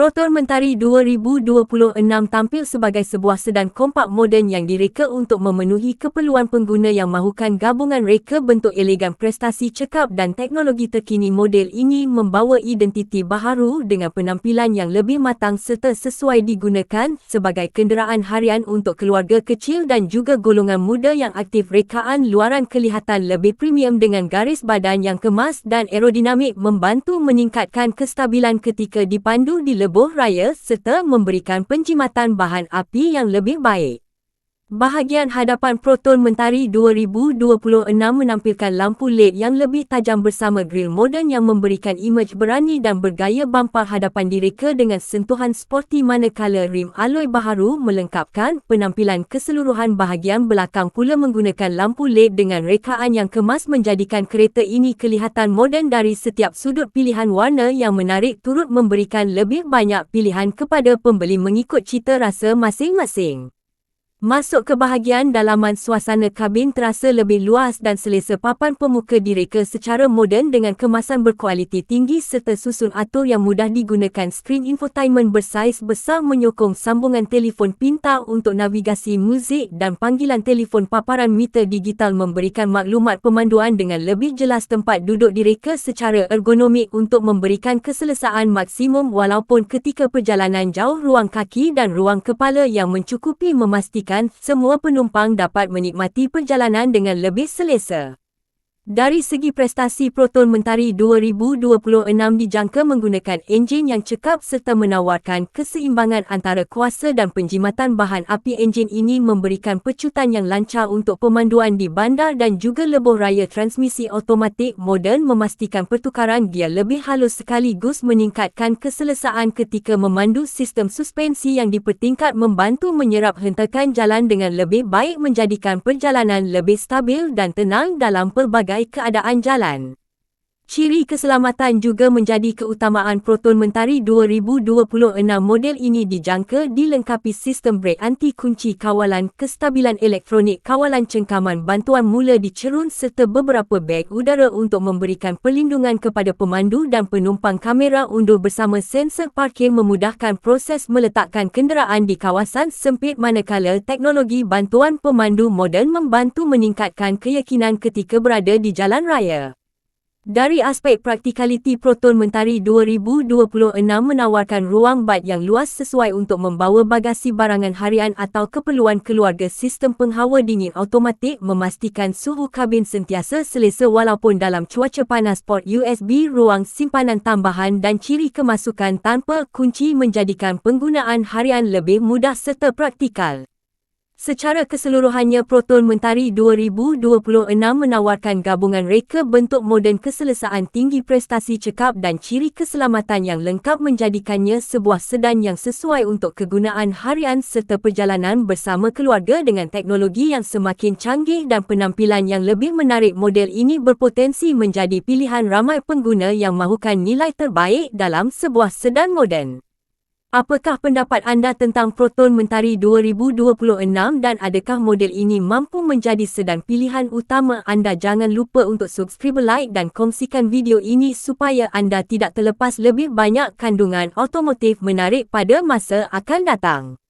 Proton Mentari 2026 tampil sebagai sebuah sedan kompak moden yang direka untuk memenuhi keperluan pengguna yang mahukan gabungan reka bentuk elegan, prestasi cekap dan teknologi terkini. Model ini membawa identiti baharu dengan penampilan yang lebih matang serta sesuai digunakan sebagai kenderaan harian untuk keluarga kecil dan juga golongan muda yang aktif. Rekaan luaran kelihatan lebih premium dengan garis badan yang kemas dan aerodinamik, membantu meningkatkan kestabilan ketika dipandu di lebuh raya serta memberikan penjimatan bahan api yang lebih baik. Bahagian hadapan Proton Mentari 2026 menampilkan lampu LED yang lebih tajam bersama grill moden yang memberikan imej berani dan bergaya. Bumper hadapan direka dengan sentuhan sporty manakala rim alloy baharu melengkapkan penampilan keseluruhan. Bahagian belakang pula menggunakan lampu LED dengan rekaan yang kemas, menjadikan kereta ini kelihatan moden dari setiap sudut. Pilihan warna yang menarik turut memberikan lebih banyak pilihan kepada pembeli mengikut cita rasa masing-masing. Masuk ke bahagian dalaman, suasana kabin terasa lebih luas dan selesa. Papan pemuka direka secara moden dengan kemasan berkualiti tinggi serta susun atur yang mudah digunakan. Skrin infotainment bersaiz besar menyokong sambungan telefon pintar untuk navigasi, muzik dan panggilan telefon. Paparan meter digital memberikan maklumat pemanduan dengan lebih jelas. Tempat duduk direka secara ergonomik untuk memberikan keselesaan maksimum walaupun ketika perjalanan jauh. Ruang kaki dan ruang kepala yang mencukupi memastikan semua penumpang dapat menikmati perjalanan dengan lebih selesa. Dari segi prestasi, Proton Mentari 2026 dijangka menggunakan enjin yang cekap serta menawarkan keseimbangan antara kuasa dan penjimatan bahan api. Enjin ini memberikan pecutan yang lancar untuk pemanduan di bandar dan juga lebuh raya. Transmisi automatik moden memastikan pertukaran giar lebih halus sekaligus meningkatkan keselesaan ketika memandu. Sistem suspensi yang dipertingkat membantu menyerap hentakan jalan dengan lebih baik, menjadikan perjalanan lebih stabil dan tenang dalam pelbagai keadaan jalan. Ciri keselamatan juga menjadi keutamaan Proton Mentari 2026. Model ini dijangka dilengkapi sistem brek anti kunci, kawalan kestabilan elektronik, kawalan cengkaman, bantuan mula dicerun serta beberapa beg udara untuk memberikan perlindungan kepada pemandu dan penumpang. Kamera undur bersama sensor parkir memudahkan proses meletakkan kenderaan di kawasan sempit, manakala teknologi bantuan pemandu moden membantu meningkatkan keyakinan ketika berada di jalan raya. Dari aspek praktikaliti, Proton Mentari 2026 menawarkan ruang bak yang luas sesuai untuk membawa bagasi barangan harian atau keperluan keluarga. Sistem penghawa dingin automatik memastikan suhu kabin sentiasa selesa walaupun dalam cuaca panas. Port USB, ruang simpanan tambahan dan ciri kemasukan tanpa kunci menjadikan penggunaan harian lebih mudah serta praktikal. Secara keseluruhannya, Proton Mentari 2026 menawarkan gabungan reka bentuk moden, keselesaan tinggi, prestasi cekap dan ciri keselamatan yang lengkap, menjadikannya sebuah sedan yang sesuai untuk kegunaan harian serta perjalanan bersama keluarga. Dengan teknologi yang semakin canggih dan penampilan yang lebih menarik, model ini berpotensi menjadi pilihan ramai pengguna yang mahukan nilai terbaik dalam sebuah sedan moden. Apakah pendapat anda tentang Proton Mentari 2026 dan adakah model ini mampu menjadi sedan pilihan utama anda? Jangan lupa untuk subscribe, like dan kongsikan video ini supaya anda tidak terlepas lebih banyak kandungan otomotif menarik pada masa akan datang.